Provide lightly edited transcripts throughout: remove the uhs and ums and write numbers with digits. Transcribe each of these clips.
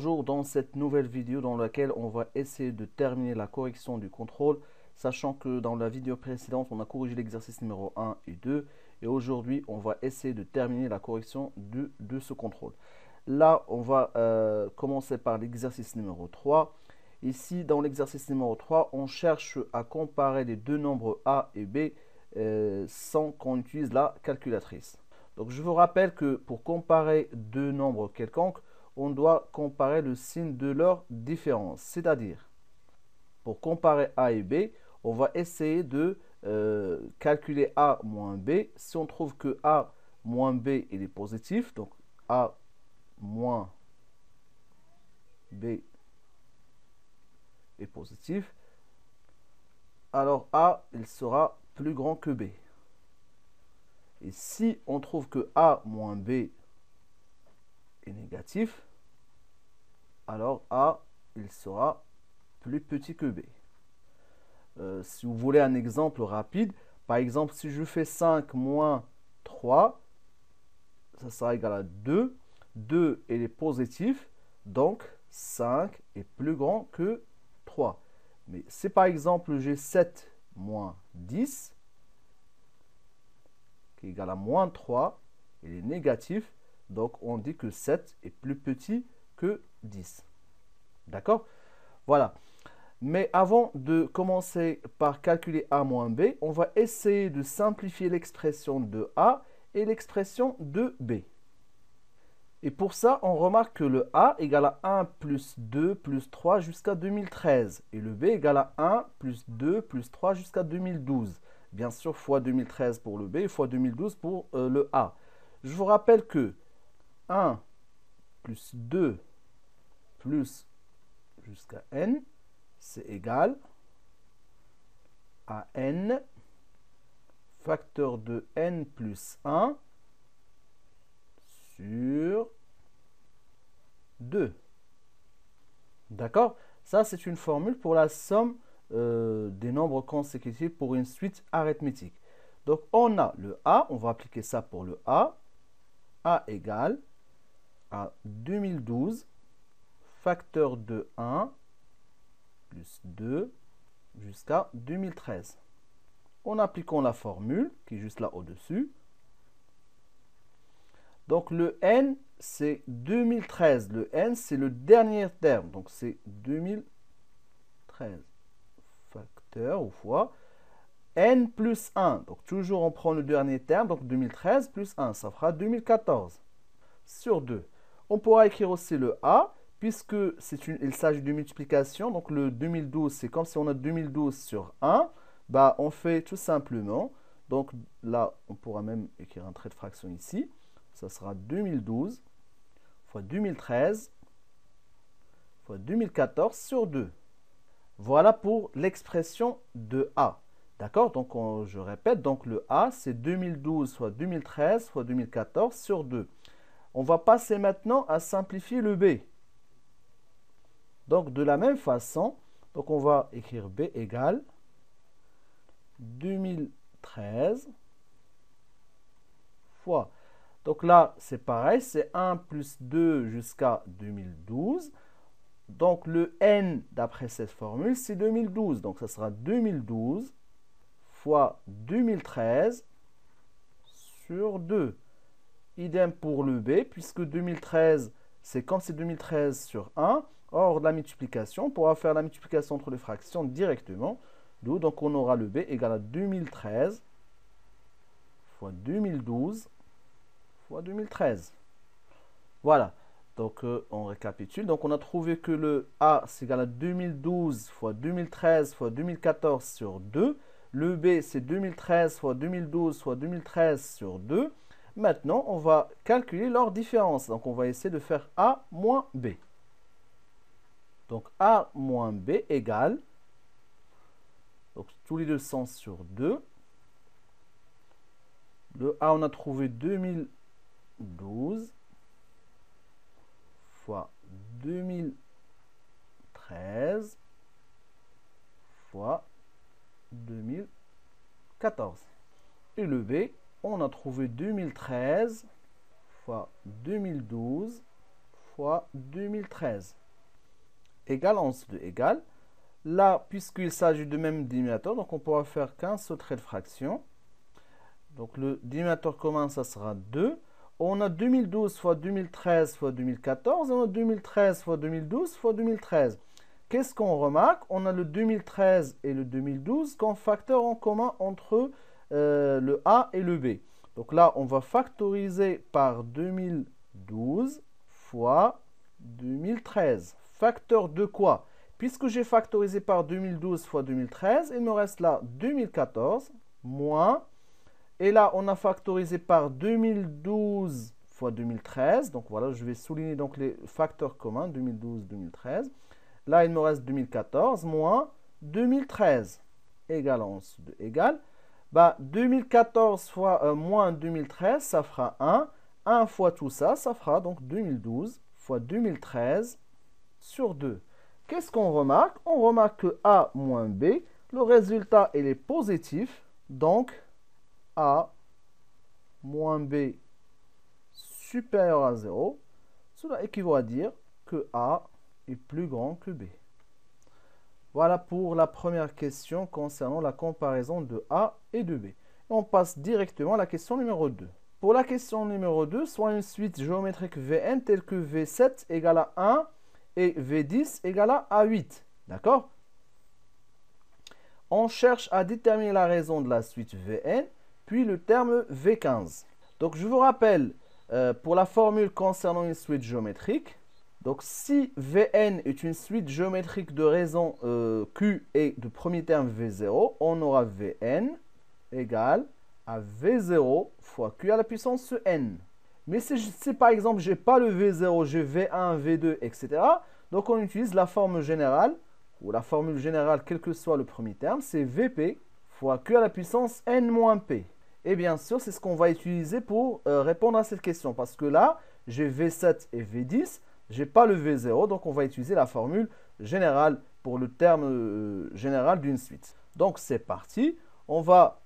Bonjour, dans cette nouvelle vidéo dans laquelle on va essayer de terminer la correction du contrôle, sachant que dans la vidéo précédente, on a corrigé l'exercice numéro 1 et 2, et aujourd'hui, on va essayer de terminer la correction de ce contrôle. Là, on va commencer par l'exercice numéro 3. Ici, dans l'exercice numéro 3, on cherche à comparer les deux nombres A et B sans qu'on utilise la calculatrice. Donc, je vous rappelle que pour comparer deux nombres quelconques, on doit comparer le signe de leur différence. C'est-à-dire, pour comparer A et B, on va essayer de calculer A moins B. Si on trouve que A moins B il est positif, donc A moins B est positif, alors A il sera plus grand que B. Et si on trouve que A moins B est négatif, alors A il sera plus petit que B. Si vous voulez un exemple rapide, par exemple, si je fais 5 moins 3, ça sera égal à 2. 2 il est positif, donc 5 est plus grand que 3. Mais si par exemple j'ai 7 moins 10, qui est égal à moins 3, il est négatif, donc on dit que 7 est plus petit que 10. D'accord? Voilà. Mais avant de commencer par calculer A moins B, on va essayer de simplifier l'expression de A et l'expression de B. Et pour ça, on remarque que le A égale à 1 plus 2 plus 3 jusqu'à 2013. Et le B égale à 1 plus 2 plus 3 jusqu'à 2012. Bien sûr, fois 2013 pour le B et fois 2012 pour le A. Je vous rappelle que 1 plus 2 plus jusqu'à n, c'est égal à n facteur de n plus 1 sur 2. D'accord? Ça, c'est une formule pour la somme des nombres consécutifs pour une suite arithmétique. Donc, on a le A, on va appliquer ça pour le A. A égale à 2012 facteur de 1 plus 2 jusqu'à 2013. En appliquant la formule, qui est juste là au-dessus. Donc, le n, c'est 2013. Le n, c'est le dernier terme. Donc, c'est 2013 facteur ou fois n plus 1. Donc, toujours, on prend le dernier terme. Donc, 2013 plus 1, ça fera 2014 sur 2. On pourra écrire aussi le a, puisque il s'agit de multiplication. Donc, le 2012, c'est comme si on a 2012 sur 1. Bah, on fait tout simplement. Donc, là, on pourra même écrire un trait de fraction ici. Ça sera 2012 fois 2013 fois 2014 sur 2. Voilà pour l'expression de A. D'accord? Donc, je répète, donc le A, c'est 2012 fois 2013 fois 2014 sur 2. On va passer maintenant à simplifier le B. Donc, de la même façon, donc on va écrire B égale 2013 fois. Donc là, c'est pareil, c'est 1 plus 2 jusqu'à 2012. Donc, le n, d'après cette formule, c'est 2012. Donc, ça sera 2012 fois 2013 sur 2. Idem pour le B, puisque 2013, c'est comme c'est 2013 sur 1. Or, la multiplication, on pourra faire la multiplication entre les fractions directement. D'où, donc, on aura le B égal à 2013 fois 2012 fois 2013. Voilà. Donc, on récapitule. Donc, on a trouvé que le A, c'est égal à 2012 fois 2013 fois 2014 sur 2. Le B, c'est 2013 fois 2012 fois 2013 sur 2. Maintenant, on va calculer leur différence. Donc, on va essayer de faire A moins B. Donc, A moins B égale, donc tous les deux sens sur 2. Le A, on a trouvé 2012 fois 2013 fois 2014. Et le B, on a trouvé 2013 fois 2012 fois 2013 égale 11,2 égale. Là, puisqu'il s'agit du même dénominateur, donc on pourra faire qu'un seul trait de fraction. Donc le dénominateur commun, ça sera 2. On a 2012 fois 2013 fois 2014. Et on a 2013 fois 2012 fois 2013. Qu'est-ce qu'on remarque? On a le 2013 et le 2012 comme facteur en commun entre le A et le B. Donc là, on va factoriser par 2012 fois 2013. Facteur de quoi? Puisque j'ai factorisé par 2012 fois 2013, il me reste là 2014 moins, et là on a factorisé par 2012 fois 2013, donc voilà, je vais souligner donc les facteurs communs, 2012, 2013. Là il me reste 2014 moins 2013 égale 11,2 égale. 2014 fois moins 2013, ça fera 1. 1 fois tout ça, ça fera donc 2012 fois 2013 sur 2. Qu'est-ce qu'on remarque? On remarque que A moins B, le résultat il est positif, donc A moins B supérieur à 0. Cela équivaut à dire que A est plus grand que B. Voilà pour la première question concernant la comparaison de A et de B. Et on passe directement à la question numéro 2. Pour la question numéro 2, soit une suite géométrique Vn telle que V7 égale à 1 et V10 égale à A8. D'accord? On cherche à déterminer la raison de la suite Vn, puis le terme V15. Donc je vous rappelle, pour la formule concernant une suite géométrique, donc si Vn est une suite géométrique de raison Q et de premier terme V0, on aura Vn égale à V0 fois Q à la puissance n. Mais si par exemple, je n'ai pas le V0, j'ai V1, V2, etc. Donc on utilise la forme générale, ou la formule générale, quel que soit le premier terme, c'est Vp fois Q à la puissance n moins P. Et bien sûr, c'est ce qu'on va utiliser pour répondre à cette question. Parce que là, j'ai V7 et V10, je n'ai pas le V0, donc on va utiliser la formule générale pour le terme général d'une suite. Donc c'est parti, on va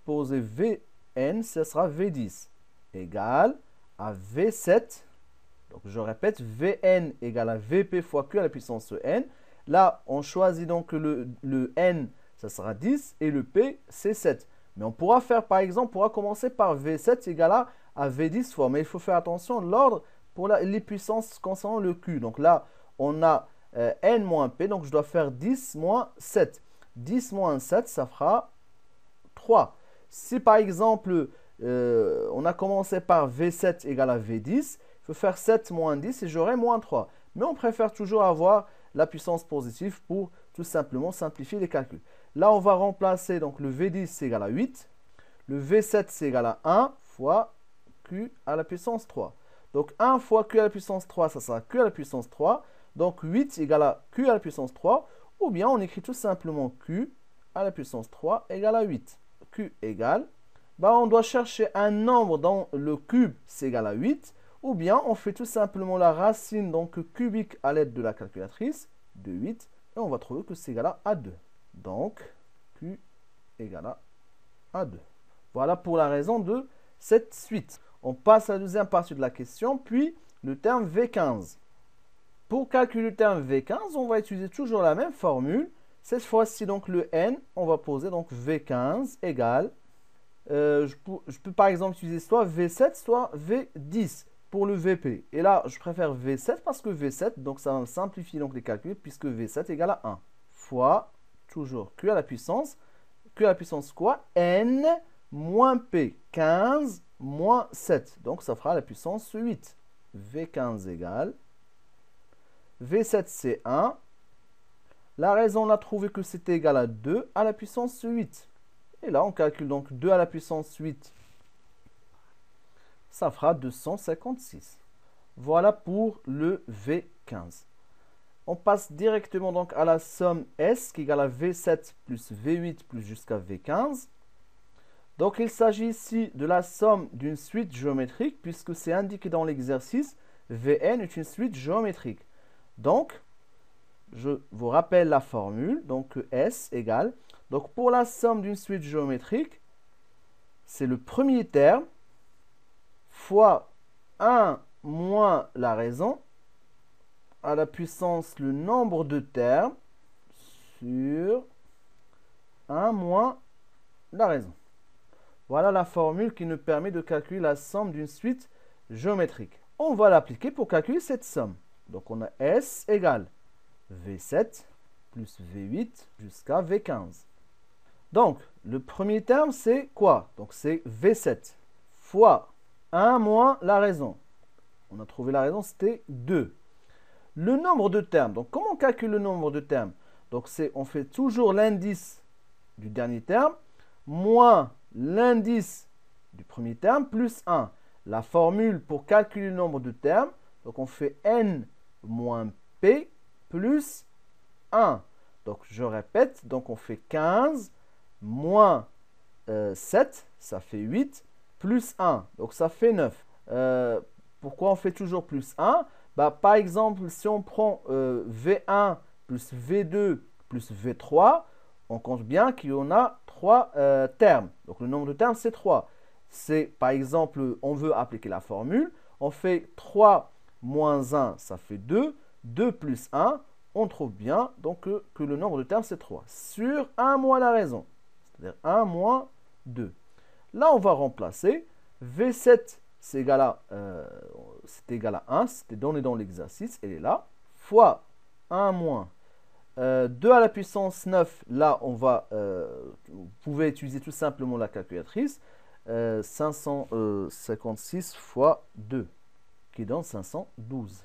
poser Vn, ce sera V10 égale à V7. Donc je répète, Vn égale à Vp fois Q à la puissance n. Là, on choisit donc le n, ça sera 10, et le p, c'est 7. Mais on pourra faire, par exemple, on pourra commencer par V7 égale à V10 fois. Mais il faut faire attention, l'ordre pour les puissances concernant le Q. Donc là, on a n moins p, donc je dois faire 10 moins 7. 10 moins 7, ça fera 3. Si par exemple, on a commencé par V7 égale à V10, il faut faire 7 moins 10 et j'aurai moins 3. Mais on préfère toujours avoir la puissance positive pour tout simplement simplifier les calculs. Là, on va remplacer donc le V10 c'est égal à 8. Le V7 c'est égal à 1 fois Q à la puissance 3. Donc 1 fois Q à la puissance 3, ça sera Q à la puissance 3. Donc 8 égale à Q à la puissance 3. Ou bien on écrit tout simplement Q à la puissance 3 égale à 8. Q égale, on doit chercher un nombre dont le cube c'est égal à 8. Ou bien on fait tout simplement la racine donc cubique à l'aide de la calculatrice de 8. Et on va trouver que c'est égal à 2. Donc, Q égale à 2. Voilà pour la raison de cette suite. On passe à la deuxième partie de la question, puis le terme V15. Pour calculer le terme V15, on va utiliser toujours la même formule. Cette fois-ci, donc le n, on va poser donc V15 égale. Je peux par exemple utiliser soit V7, soit V10 pour le VP. Et là, je préfère V7 parce que V7, donc ça va simplifier donc les calculs, puisque V7 égale à 1 fois toujours Q à la puissance quoi? N moins P, 15 moins 7. Donc ça fera la puissance 8. V15 égale. V7 c'est 1. La raison, on a trouvé que c'était égal à 2 à la puissance 8. Et là, on calcule donc 2 à la puissance 8. Ça fera 256. Voilà pour le V15. On passe directement donc à la somme S qui égale à V7 plus V8 plus jusqu'à V15. Donc il s'agit ici de la somme d'une suite géométrique puisque c'est indiqué dans l'exercice. Vn est une suite géométrique. Donc, je vous rappelle la formule. Donc S égale. Donc pour la somme d'une suite géométrique, c'est le premier terme fois 1 moins la raison à la puissance le nombre de termes sur 1 moins la raison. Voilà la formule qui nous permet de calculer la somme d'une suite géométrique. On va l'appliquer pour calculer cette somme. Donc on a S égale V7 plus V8 jusqu'à V15. Donc, le premier terme, c'est quoi? Donc, c'est V7 fois 1 moins la raison. On a trouvé la raison, c'était 2. Le nombre de termes. Donc, comment on calcule le nombre de termes? Donc, on fait toujours l'indice du dernier terme moins l'indice du premier terme plus 1. La formule pour calculer le nombre de termes, donc on fait n moins p plus 1. Donc, je répète, donc on fait 15 moins 7, ça fait 8, plus 1, donc ça fait 9. Pourquoi on fait toujours plus 1? Par exemple, si on prend V1 plus V2 plus V3, on compte bien qu'il y en a 3 termes. Donc le nombre de termes, c'est 3. Par exemple, on veut appliquer la formule, on fait 3 moins 1, ça fait 2, 2 plus 1, on trouve bien donc que le nombre de termes, c'est 3. Sur 1 moins la raison, c'est-à-dire 1 moins 2. Là, on va remplacer. V7, c'est égal à 1, c'était donné dans l'exercice, elle est là, fois 1 moins 2 à la puissance 9, là, vous pouvez utiliser tout simplement la calculatrice, 556 fois 2, qui donne 512.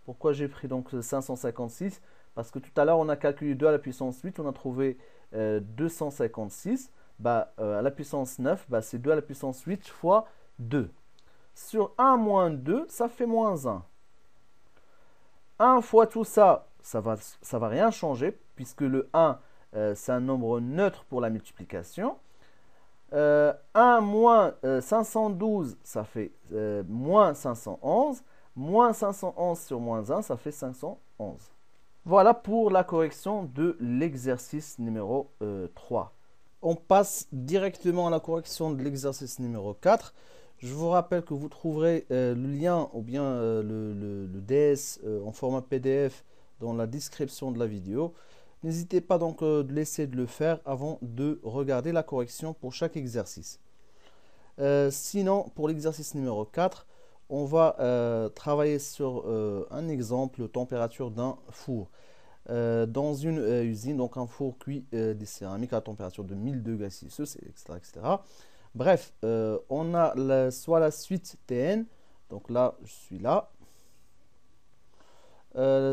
Pourquoi j'ai pris donc 556? Parce que tout à l'heure, on a calculé 2 à la puissance 8, on a trouvé 256. À la puissance 9, c'est 2 à la puissance 8 fois 2. Sur 1 moins 2, ça fait moins 1. 1 fois tout ça, ça va rien changer, puisque le 1, c'est un nombre neutre pour la multiplication. 1 moins 512, ça fait moins 511. Moins 511 sur moins 1, ça fait 511. Voilà pour la correction de l'exercice numéro 3. On passe directement à la correction de l'exercice numéro 4. Je vous rappelle que vous trouverez le lien ou bien le DS en format PDF dans la description de la vidéo. N'hésitez pas donc de laisser de le faire avant de regarder la correction pour chaque exercice. Sinon, pour l'exercice numéro 4, on va travailler sur un exemple, température d'un four. Dans une usine, donc un four cuit des céramiques à température de 1000 degrés Celsius, etc., etc. Bref, on a soit la suite Tn, donc là, je suis là,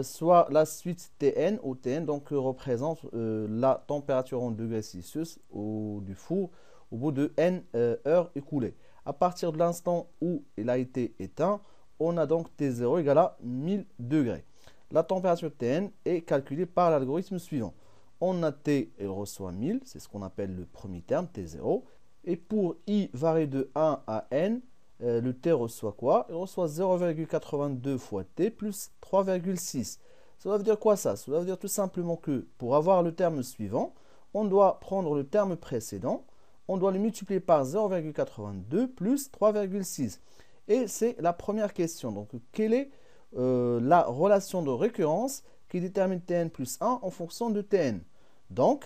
soit la suite Tn, ou Tn, donc représente la température en degrés Celsius du four au bout de n heures écoulées. À partir de l'instant où il a été éteint, on a donc T0 égale à 1000 degrés. La température Tn est calculée par l'algorithme suivant. On a T, elle reçoit 1000, c'est ce qu'on appelle le premier terme, T0. Et pour I varié de 1 à n, le T reçoit quoi? Il reçoit 0,82 fois T plus 3,6. Ça veut dire quoi ça? Ça veut dire tout simplement que pour avoir le terme suivant, on doit prendre le terme précédent, on doit le multiplier par 0,82 plus 3,6. Et c'est la première question. Donc, quelle est la relation de récurrence qui détermine Tn plus 1 en fonction de Tn? Donc,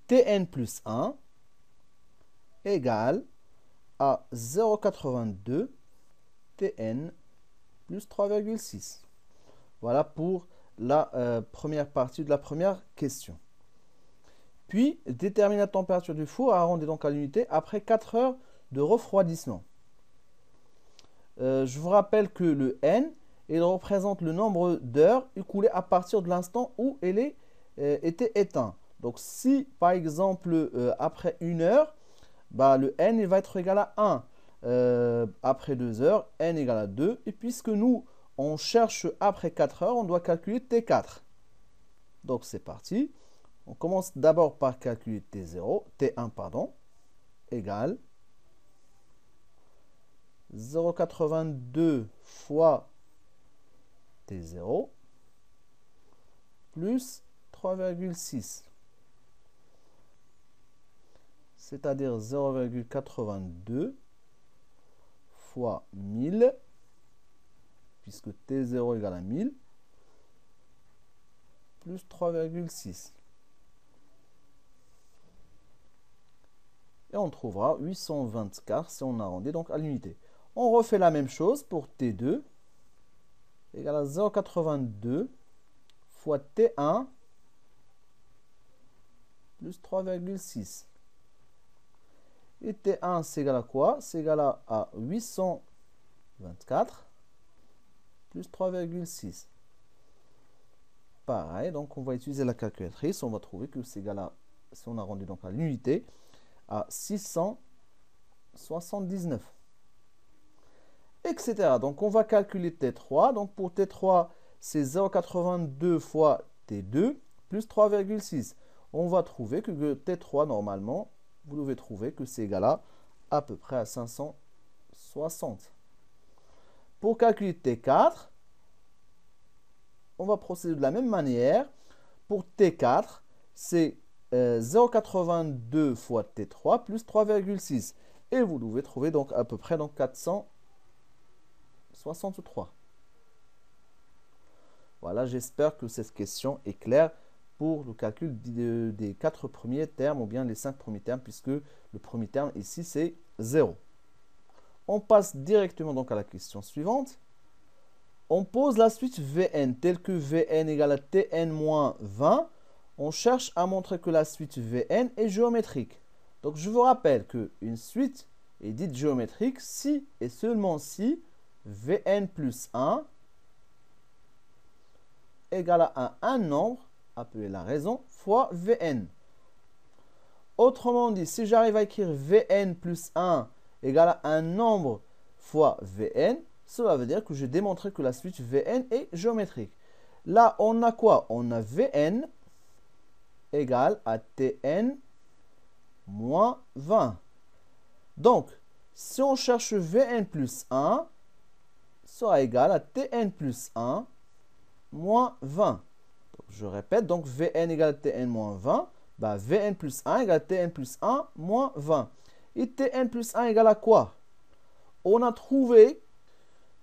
Tn plus 1 égale à 0,82 Tn plus 3,6. Voilà pour la première partie de la première question. Puis, déterminer la température du four arrondie donc à l'unité après 4 heures de refroidissement. Je vous rappelle que le N, il représente le nombre d'heures écoulées à partir de l'instant où elle était éteinte. Donc, si par exemple, après 1 heure, le N il va être égal à 1. Après 2 heures, N égale à 2. Et puisque nous, on cherche après 4 heures, on doit calculer T4. Donc, c'est parti. On commence d'abord par calculer T1, égale 0,82 fois T0 plus 3,6. C'est-à-dire 0,82 fois 1000, puisque T0 égale à 1000, plus 3,6. Et on trouvera 824 si on arrondit donc à l'unité. On refait la même chose pour T2 égale à 0,82 fois T1 plus 3,6. Et T1 c'est égal à quoi? C'est égal à 824 plus 3,6. Pareil, donc on va utiliser la calculatrice. On va trouver que c'est égal à, si on arrondit donc à l'unité, à 679, etc. Donc on va calculer T3. Donc pour T3, c'est 0,82 fois T2 plus 3,6. On va trouver que T3, normalement, vous devez trouver que c'est égal à peu près à 560. Pour calculer T4, on va procéder de la même manière. Pour T4, c'est 0,82 fois T3 plus 3,6. Et vous devez trouver donc à peu près donc 463. Voilà, j'espère que cette question est claire pour le calcul des 4 premiers termes ou bien les 5 premiers termes, puisque le premier terme ici c'est 0. On passe directement donc à la question suivante. On pose la suite Vn telle que Vn égale à Tn moins 20. On cherche à montrer que la suite Vn est géométrique. Donc je vous rappelle qu'une suite est dite géométrique si et seulement si Vn plus 1 égale à un nombre, appelé la raison, fois Vn. Autrement dit, si j'arrive à écrire Vn plus 1 égale à un nombre fois Vn, cela veut dire que j'ai démontré que la suite Vn est géométrique. Là, on a quoi? On a Vn égale à Tn moins 20. Donc, si on cherche Vn plus 1, sera égal à Tn plus 1 moins 20. Donc, je répète, donc Vn égale à Tn moins 20. Bah, Vn plus 1 égale à Tn plus 1 moins 20. Et Tn plus 1 égale à quoi? On a trouvé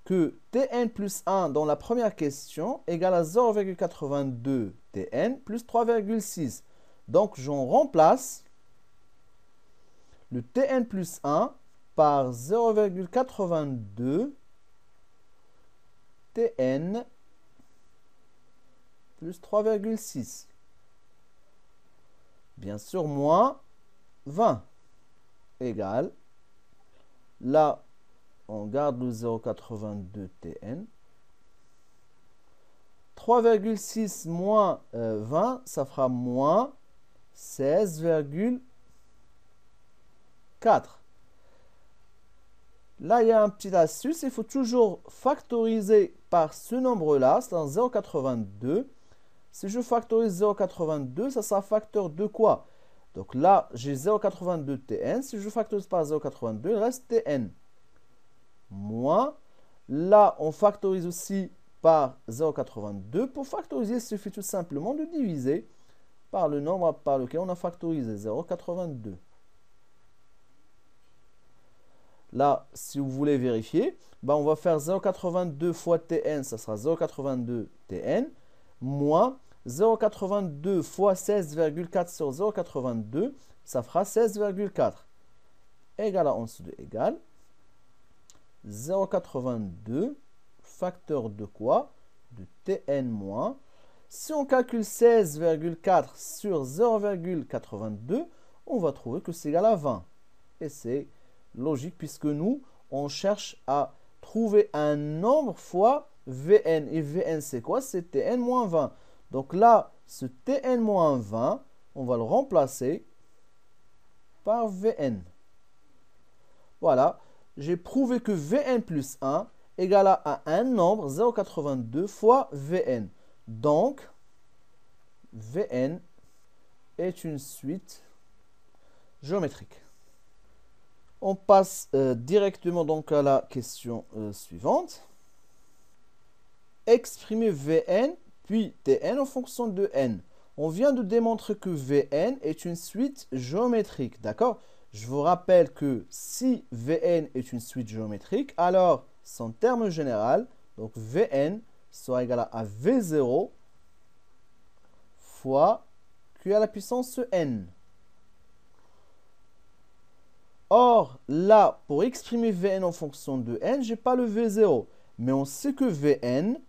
que Tn plus 1 dans la première question égale à 0,82 Tn plus 3,6. Donc, j'en remplace le Tn plus 1 par 0,82 Tn plus 3,6. Bien sûr, moins 20 égale, là, on garde le 0,82 Tn. 3,6 moins 20, ça fera moins 16,4. Là, il y a un petit astuce. Il faut toujours factoriser par ce nombre-là, c'est-à-dire 0,82. Si je factorise 0,82, ça sera facteur de quoi? Donc là, j'ai 0,82 Tn. Si je factorise par 0,82, il reste Tn. Moins. Là, on factorise aussi par 0,82. Pour factoriser, il suffit tout simplement de diviser par le nombre par lequel on a factorisé, 0,82. Là, si vous voulez vérifier, ben on va faire 0,82 fois Tn, ça sera 0,82 Tn, moins 0,82 fois 16,4 sur 0,82, ça fera 16,4. Égal à en dessous de égal. 0,82 facteur de quoi? De Tn moins. Si on calcule 16,4 sur 0,82, on va trouver que c'est égal à 20. Et c'est logique puisque nous, on cherche à trouver un nombre fois Vn. Et Vn, c'est quoi? C'est Tn moins 20. Donc là, ce Tn moins 20, on va le remplacer par Vn. Voilà. J'ai prouvé que Vn plus 1 égale à un nombre 0,82 fois Vn. Donc, Vn est une suite géométrique. On passe directement donc à la question suivante. Exprimer Vn puis Tn en fonction de n. On vient de démontrer que Vn est une suite géométrique, d'accord? Je vous rappelle que si Vn est une suite géométrique, alors son terme général, donc Vn, sera égal à V0 fois Q à la puissance n. Or, là, pour exprimer Vn en fonction de n, je n'ai pas le V0. Mais on sait que Vn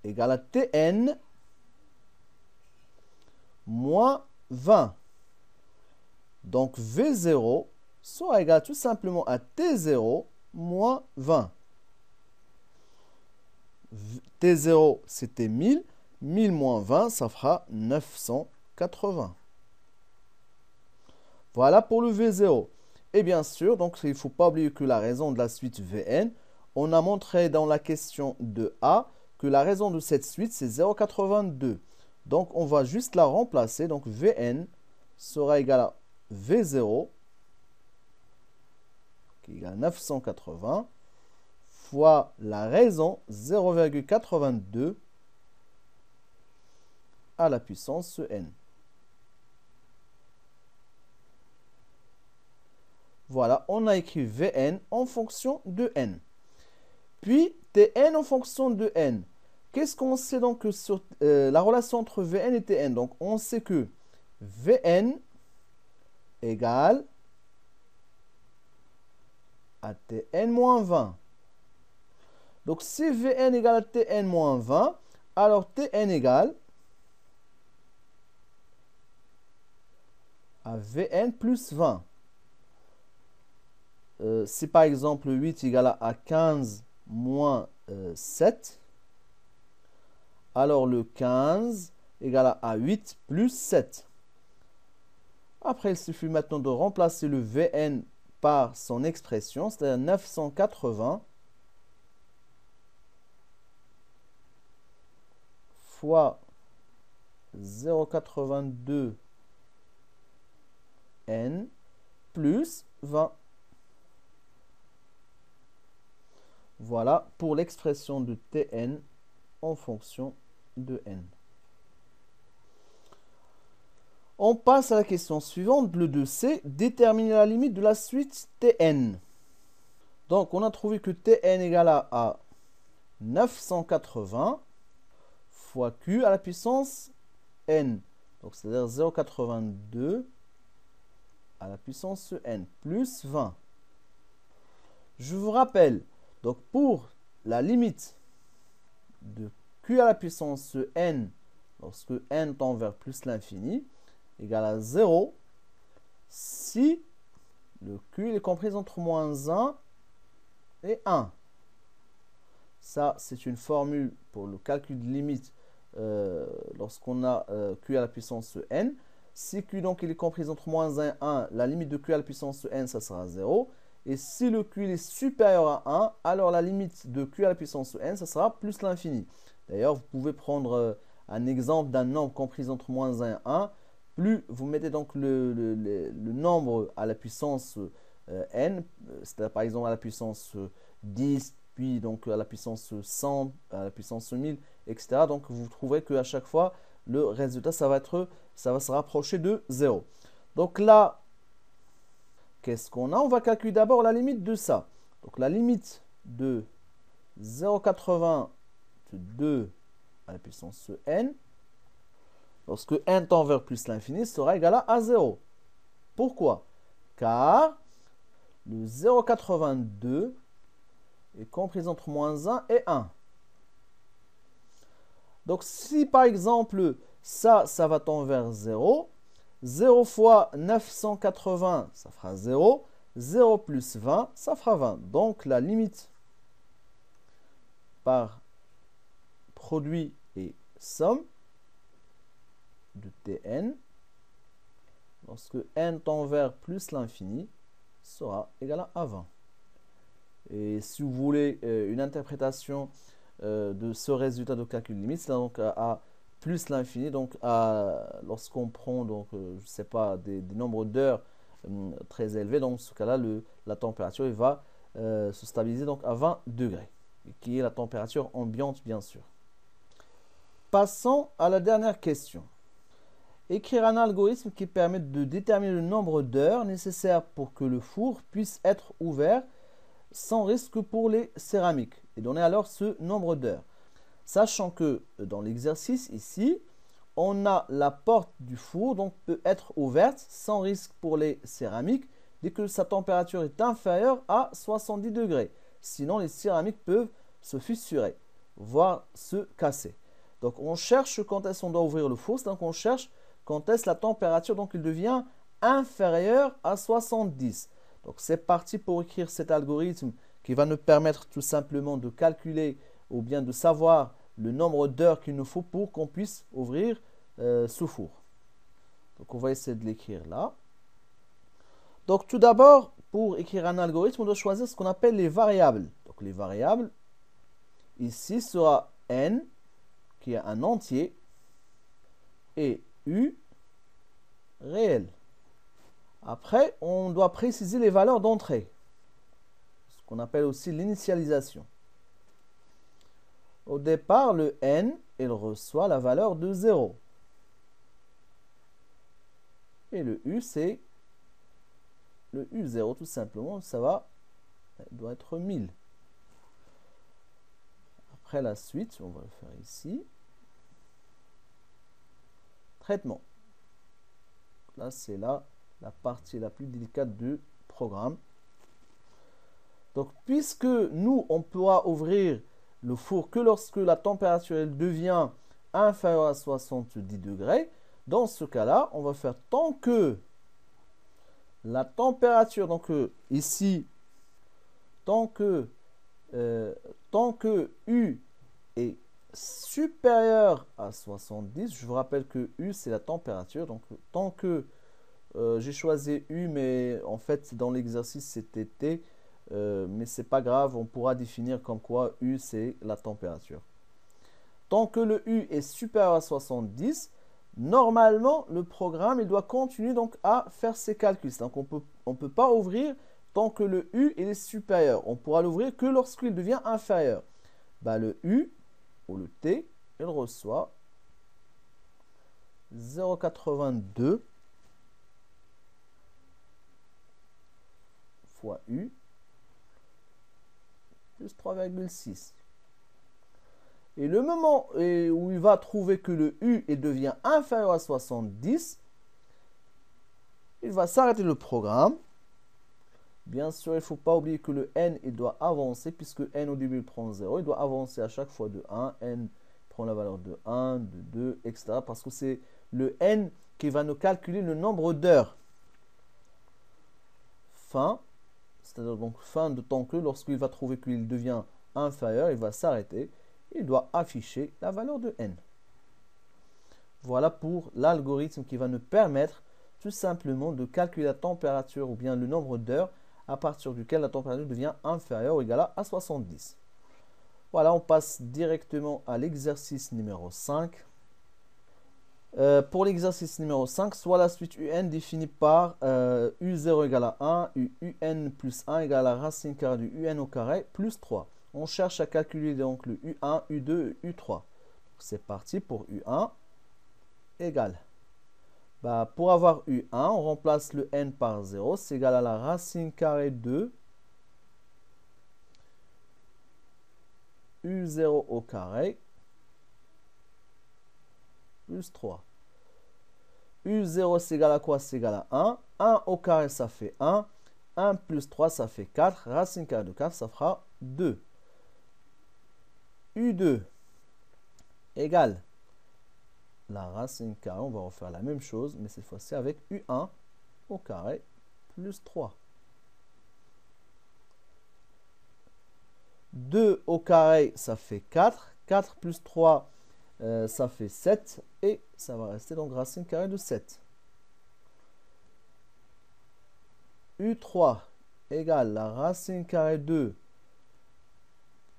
égale à Tn moins 20. Donc, V0 sera égal tout simplement à T0 moins 20. T0, c'était 1000. 1000 moins 20, ça fera 980. Voilà pour le V0. Et bien sûr, donc il ne faut pas oublier que la raison de la suite Vn, on a montré dans la question de A que la raison de cette suite, c'est 0,82. Donc, on va juste la remplacer. Donc, Vn sera égal à V0, qui est égal à 980, fois la raison 0,82 à la puissance n. Voilà, on a écrit Vn en fonction de n. Puis, Tn en fonction de n. Qu'est-ce qu'on sait donc sur la relation entre Vn et Tn? Donc, on sait que Vn égale à Tn moins 20. Donc, si Vn égale à Tn moins 20, alors Tn égale à Vn plus 20. Si par exemple 8 égale à 15 moins 7, alors le 15 égale à 8 plus 7. Après, il suffit maintenant de remplacer le Vn par son expression, c'est-à-dire 980 fois 0,82 n plus 20. Voilà pour l'expression de Tn en fonction de n. On passe à la question suivante, le 2c, déterminer la limite de la suite Tn. Donc, on a trouvé que Tn égale à 980 fois Q à la puissance n. Donc, c'est-à-dire 0,82 à la puissance n plus 20. Je vous rappelle, donc pour la limite de Q à la puissance n, lorsque n tend vers plus l'infini, égale à 0, si le Q est compris entre moins 1 et 1. Ça, c'est une formule pour le calcul de limite lorsqu'on a Q à la puissance n. Si Q donc il est compris entre moins 1 et 1, la limite de Q à la puissance n, ça sera 0. Et si le Q est supérieur à 1, alors la limite de Q à la puissance n, ça sera plus l'infini. D'ailleurs, vous pouvez prendre un exemple d'un nombre compris entre moins 1 et 1. Plus vous mettez donc le nombre à la puissance n, c'est-à-dire par exemple à la puissance 10, puis donc à la puissance 100, à la puissance 1000, etc. Donc vous trouverez qu'à chaque fois, le résultat, ça va se rapprocher de 0. Donc là, qu'est-ce qu'on a? On va calculer d'abord la limite de ça. Donc la limite de 0,82 à la puissance n, lorsque n tend vers plus l'infini, sera égal à 0. Pourquoi? Car le 0,82 est compris entre moins 1 et 1. Donc si par exemple, ça va tendre vers 0, 0 fois 980, ça fera 0. 0 plus 20, ça fera 20. Donc la limite par produit et somme de Tn, lorsque n tend vers plus l'infini, sera égal à 20. Et si vous voulez une interprétation de ce résultat de calcul limite, c'est donc à plus l'infini, donc lorsqu'on prend donc, je sais pas, des nombres d'heures très élevés, donc dans ce cas-là, la température va se stabiliser donc à 20 degrés, qui est la température ambiante bien sûr. Passons à la dernière question. Écrire un algorithme qui permet de déterminer le nombre d'heures nécessaires pour que le four puisse être ouvert sans risque pour les céramiques. Et donner alors ce nombre d'heures. Sachant que dans l'exercice ici, on a la porte du four, donc peut être ouverte sans risque pour les céramiques dès que sa température est inférieure à 70 degrés. Sinon, les céramiques peuvent se fissurer, voire se casser. Donc, on cherche quand est-ce qu'on doit ouvrir le four. Donc, on cherche quand est-ce la température, donc il devient inférieure à 70. Donc, c'est parti pour écrire cet algorithme qui va nous permettre tout simplement de calculer ou bien de savoir le nombre d'heures qu'il nous faut pour qu'on puisse ouvrir ce four. Donc, on va essayer de l'écrire là. Donc, tout d'abord, pour écrire un algorithme, on doit choisir ce qu'on appelle les variables. Donc, les variables, ici, sera n, qui est un entier, et u, réel. Après, on doit préciser les valeurs d'entrée, ce qu'on appelle aussi l'initialisation. Au départ, le n, il reçoit la valeur de 0. Et le u, c'est le u0 tout simplement, ça doit être 1000. Après la suite, on va le faire ici. Traitement. Là, c'est la partie la plus délicate du programme. Donc, puisque nous, on pourra ouvrir le four que lorsque la température elle devient inférieure à 70 degrés, dans ce cas-là, on va faire tant que la température, donc ici, tant que U est supérieur à 70, je vous rappelle que U c'est la température, donc tant que j'ai choisi U, mais en fait dans l'exercice c'était T, mais c'est pas grave, on pourra définir comme quoi U c'est la température. Tant que le U est supérieur à 70, normalement le programme il doit continuer donc à faire ses calculs. Donc on peut pas ouvrir tant que le U est supérieur. On pourra l'ouvrir que lorsqu'il devient inférieur. Bah, le U ou le T, il reçoit 0,82 fois U plus 3,6. Et le moment où il va trouver que le U devient inférieur à 70, il va s'arrêter le programme. Bien sûr, il ne faut pas oublier que le n, il doit avancer, puisque n au début il prend 0. Il doit avancer à chaque fois de 1. N prend la valeur de 1, de 2, etc. Parce que c'est le n qui va nous calculer le nombre d'heures. Fin, c'est-à-dire donc fin de temps que lorsqu'il va trouver qu'il devient inférieur, il va s'arrêter. Il doit afficher la valeur de n. Voilà pour l'algorithme qui va nous permettre tout simplement de calculer la température ou bien le nombre d'heures à partir duquel la température devient inférieure ou égale à 70. Voilà, on passe directement à l'exercice numéro 5. Pour l'exercice numéro 5, soit la suite un définie par u0 égale à 1, un plus 1 égale à la racine carrée du un au carré plus 3. On cherche à calculer donc le u1, u2 et u3. C'est parti pour u1 égale. Bah, pour avoir u1, on remplace le n par 0, c'est égal à la racine carrée de u0 au carré plus 3. u0 c'est égal à quoi? C'est égal à 1. 1 au carré ça fait 1. 1 plus 3 ça fait 4. Racine carrée de 4 ça fera 2. u2 égale la racine carrée, on va refaire la même chose, mais cette fois-ci avec u1 au carré plus 3. 2 au carré, ça fait 4. 4 plus 3, ça fait 7. Et ça va rester donc racine carrée de 7. u3 égale la racine carrée de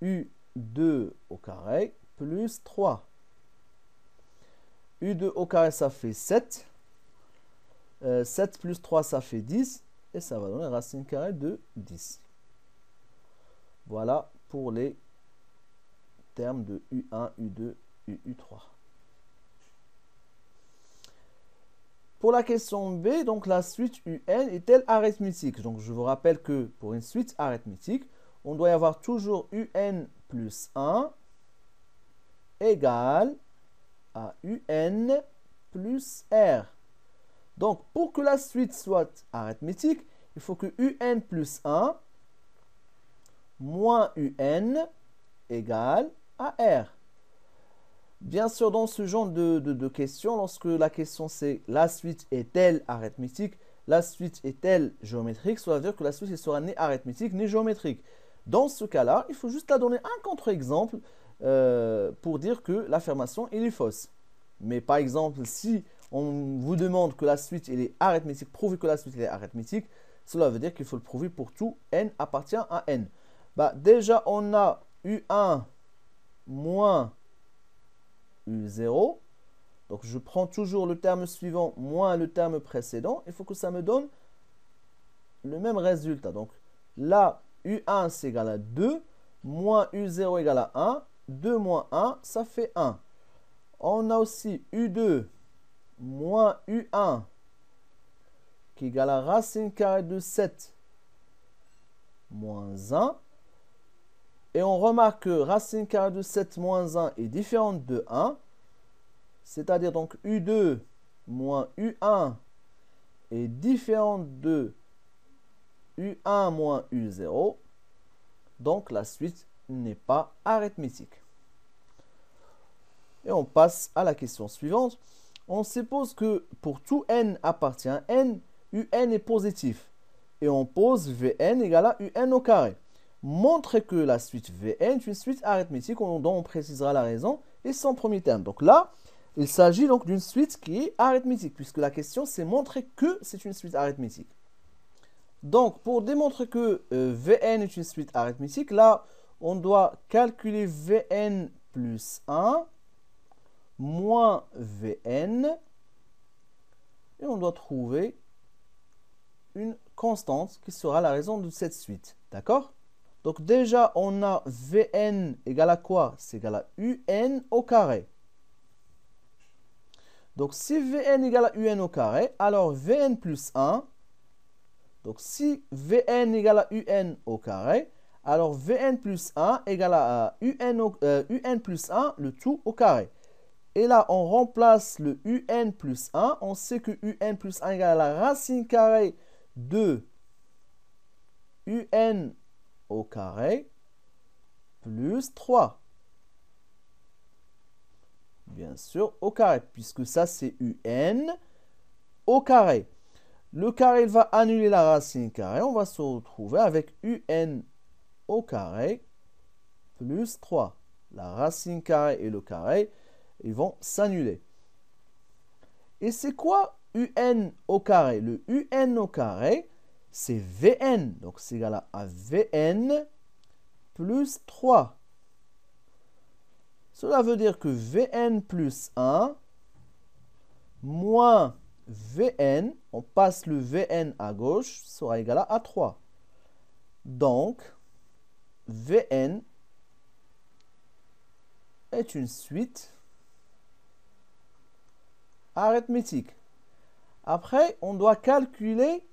u2 au carré plus 3. u2 au carré, ça fait 7. 7 plus 3, ça fait 10. Et ça va donner racine carrée de 10. Voilà pour les termes de U1, U2, U3. Pour la question B, donc la suite UN est-elle arithmétique? Donc je vous rappelle que pour une suite arithmétique, on doit y avoir toujours UN plus 1 égale à UN plus R. Donc pour que la suite soit arithmétique, il faut que UN plus 1 moins UN égale à R. Bien sûr, dans ce genre de questions, lorsque la question c'est la suite est-elle arithmétique, la suite est-elle géométrique, cela veut dire que la suite sera ni arithmétique ni géométrique. Dans ce cas-là, il faut juste la donner un contre-exemple pour dire que l'affirmation est fausse. Mais par exemple, si on vous demande que la suite est arithmétique, prouver que la suite est arithmétique, cela veut dire qu'il faut le prouver pour tout n appartient à n. Bah, déjà, on a U1 moins U0. Donc, je prends toujours le terme suivant moins le terme précédent. Il faut que ça me donne le même résultat. Donc, là, U1, c'est égal à 2. Moins U0 égale à 1. 2 moins 1, ça fait 1. On a aussi U2 moins U1 qui est égal à racine carrée de 7 moins 1. Et on remarque que racine carrée de 7 moins 1 est différente de 1. C'est-à-dire donc U2 moins U1 est différente de U1 moins U0. Donc la suite n'est pas arithmétique. Et on passe à la question suivante. On suppose que pour tout n appartient à n, un est positif. Et on pose Vn égale à un au carré. Montre que la suite Vn est une suite arithmétique dont on précisera la raison et son premier terme. Donc là, il s'agit donc d'une suite qui est arithmétique, puisque la question c'est montrer que c'est une suite arithmétique. Donc, pour démontrer que Vn est une suite arithmétique, là, on doit calculer Vn plus 1 moins Vn et on doit trouver une constante qui sera la raison de cette suite. D'accord? Donc déjà, on a Vn égale à quoi? C'est égal à un au carré. Donc si Vn égale à un au carré, alors Vn plus 1. Donc si Vn égale à un au carré, alors Vn plus 1 égale à un plus 1, le tout au carré. Et là, on remplace le un plus 1. On sait que un plus 1 égale à la racine carrée de un au carré plus 3. Bien sûr, au carré, puisque ça, c'est un au carré. Le carré, il va annuler la racine carrée. On va se retrouver avec un au carré plus 3. La racine carrée et le carré, ils vont s'annuler. Et c'est quoi un au carré? Le un au carré, c'est Vn. Donc, c'est égal à Vn plus 3. Cela veut dire que Vn plus 1 moins Vn, on passe le Vn à gauche, sera égal à 3. Donc, Vn est une suite arithmétique. Après, on doit calculer,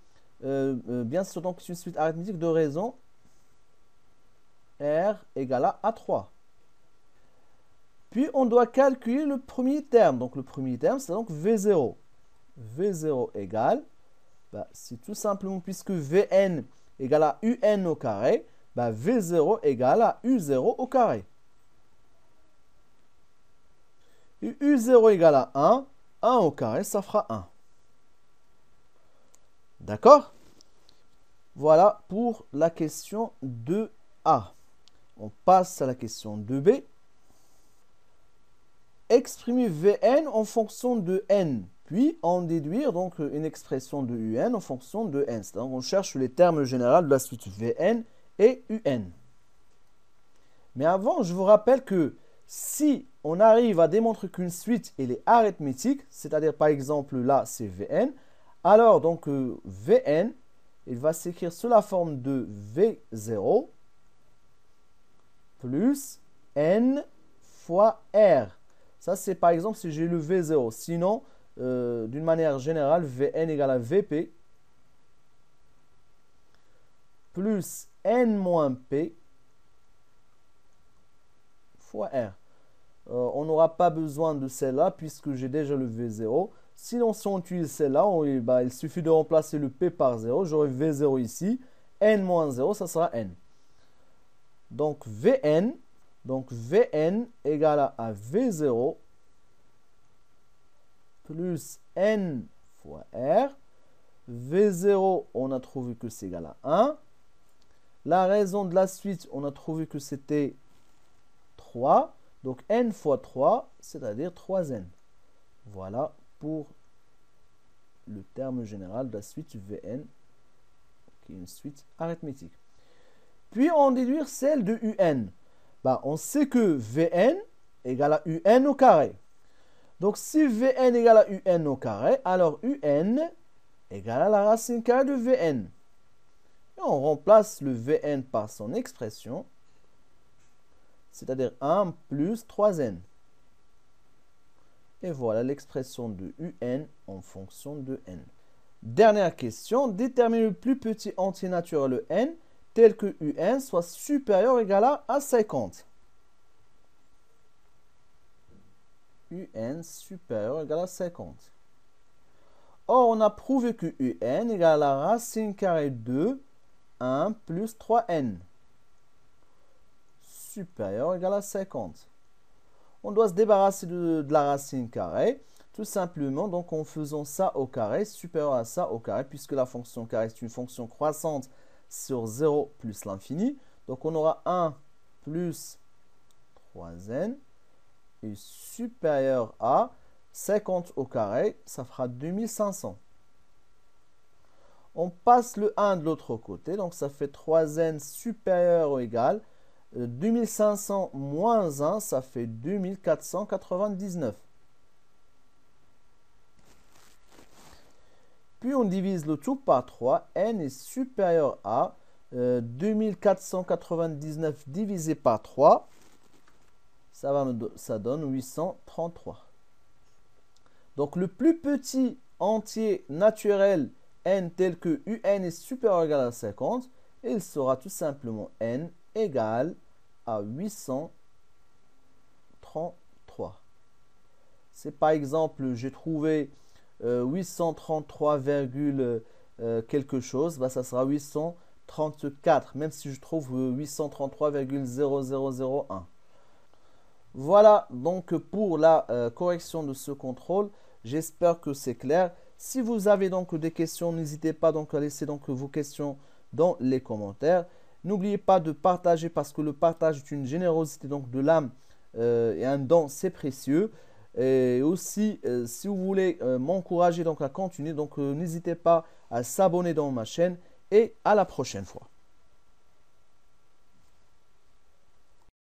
bien sûr, donc c'est une suite arithmétique de raison R égale à A3. Puis, on doit calculer le premier terme. Donc, le premier terme, c'est donc V0. V0 égale, c'est tout simplement, puisque Vn égale à un au carré, V0 égale à U0 au carré. Et U0 égale à 1, 1 au carré, ça fera 1. D'accord? Voilà pour la question 2A. On passe à la question 2B. Exprimer Vn en fonction de n, puis en déduire donc une expression de un en fonction de n. C'est-à-dire qu'on cherche les termes généraux de la suite Vn et un. Mais avant, je vous rappelle que si on arrive à démontrer qu'une suite elle est arithmétique, c'est-à-dire par exemple là c'est Vn, alors donc Vn, il va s'écrire sous la forme de V0 plus n fois R. Ça, c'est par exemple si j'ai le V0. Sinon, d'une manière générale, Vn égale à Vp plus n moins p fois r. On n'aura pas besoin de celle-là puisque j'ai déjà le V0. Sinon, si on utilise celle-là, il suffit de remplacer le P par 0. J'aurai V0 ici. N moins 0, ça sera N. Donc Vn égale à V0 plus N fois R. V0, on a trouvé que c'est égal à 1. La raison de la suite, on a trouvé que c'était 3. Donc N fois 3, c'est-à-dire 3N. Voilà pour le terme général de la suite Vn, qui est une suite arithmétique. Puis on déduire celle de Un. On sait que Vn égale à Un au carré. Donc si Vn égale à Un au carré, alors Un égale à la racine carrée de Vn. Et on remplace le Vn par son expression, c'est-à-dire 1 plus 3n. Et voilà l'expression de Un en fonction de n. Dernière question, détermine le plus petit entier naturel n tel que Un soit supérieur ou égal à 50. Un supérieur ou égal à 50. Or, on a prouvé que Un égale à la racine carrée de 1 plus 3n. Supérieur ou égal à 50. On doit se débarrasser de la racine carrée, tout simplement donc en faisant ça au carré, supérieur à ça au carré, puisque la fonction carré est une fonction croissante sur 0 plus l'infini. Donc on aura 1 plus 3n est supérieur à 50 au carré, ça fera 2500. On passe le 1 de l'autre côté, donc ça fait 3n supérieur ou égal 2500 moins 1, ça fait 2499. Puis on divise le tout par 3. N est supérieur à 2499 divisé par 3. Ça donne 833. Donc le plus petit entier naturel n tel que Un est supérieur ou égal à 50, il sera tout simplement n égale à 833. C'est par exemple, j'ai trouvé 833, quelque chose, ça sera 834, même si je trouve 833,0001. Voilà donc pour la correction de ce contrôle. J'espère que c'est clair. Si vous avez donc des questions, n'hésitez pas donc à laisser donc vos questions dans les commentaires. N'oubliez pas de partager parce que le partage est une générosité donc de l'âme et un don, c'est précieux. Et aussi, si vous voulez m'encourager donc à continuer, donc n'hésitez pas à s'abonner dans ma chaîne et à la prochaine fois.